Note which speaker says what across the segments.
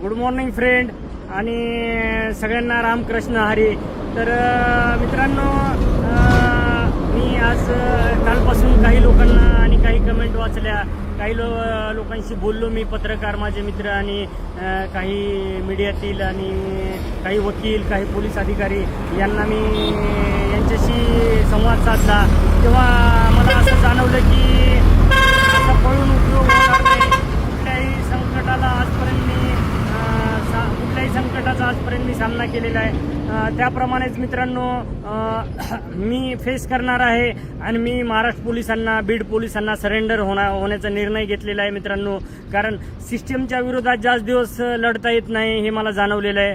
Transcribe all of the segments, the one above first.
Speaker 1: Good morning friend आणि सगळ्यांना रामकृष्ण हरी. तर मित्रांनो, मी आज कालपासून काही लोकांना आणि काही कमेंट वाचल्या, काही लोकांशी बोललो मी, पत्रकार माझे मित्र आणि काही मीडियातील आणि काही वकील, काही पोलीस अधिकारी यांना मी यांच्याशी संवाद साधला. तेव्हा मला असं जाणवलं की आता पळून उपयोग होणार नाही. कुठल्याही संकटाचा आजपर्यंत मी सामना केलेला आहे. त्याप्रमाणेच मित्रांनो, मी फेस करणार आहे आणि मी महाराष्ट्र पोलिसांना, बीड पोलिसांना सरेंडर होण्याचा निर्णय घेतलेला आहे मित्रांनो. कारण सिस्टीमच्या विरोधात जास्त दिवस लढता येत नाही हे मला जाणवलेलं आहे.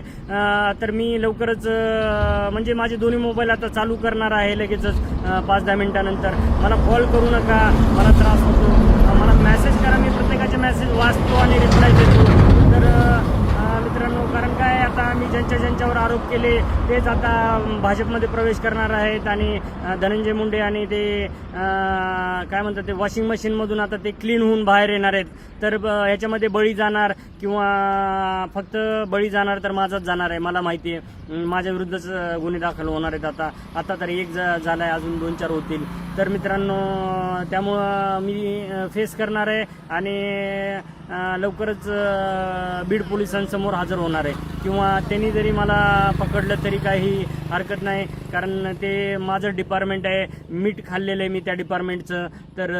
Speaker 1: तर मी लवकरच म्हणजे माझे दोन्ही मोबाईल आता चालू करणार आहे लगेचच 5-10 मिनिटानंतर. मला कॉल करू नका, मला त्रास होतो. मला मेसेज करा, मी प्रत्येकाचे मेसेज वाचतो आणि रिप्लाय देतो. तर मित्रांनो, कारण काय, आता मी ज्यांच्यावर आरोप केले तेच आता भाजपमध्ये प्रवेश करणार आहेत आणि धनंजय मुंडे आणि ते काय म्हणतात ते वॉशिंग मशीनमधून आता ते क्लीन होऊन बाहेर येणार आहेत. तर ह्याच्यामध्ये बळी जाणार किंवा फक्त बळी जाणार तर माझाच जाणार आहे. मला माहिती आहे माझ्या विरुद्धच गुन्हे दाखल होणार आहेत. आता तर एक झाला आहे, अजून 2-4 होतील. तर मित्रांनो, त्यामुळं मी फेस करणार आहे आणि लवकरच बीड पोलिसांसमोर हजर होणार आहे. किंवा त्यांनी जरी मला पकडलं तरी काही हरकत नाही, कारण ते माझं डिपार्टमेंट आहे, मीठ खाल्लेलं आहे मी त्या डिपार्टमेंटचं. तर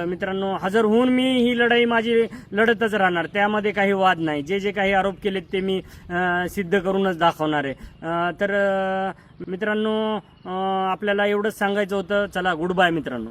Speaker 1: मित्रांनो, हजर होऊन मी ही लढाई माझी लढतच राहणार, त्यामध्ये काही वाद नाही. जे काही आरोप केलेत ते मी सिद्ध करूनच दाखवणार आहे. तर मित्रांनो, आपल्याला एवढंच सांगायचं होतं. चला, गुड बाय मित्रांनो.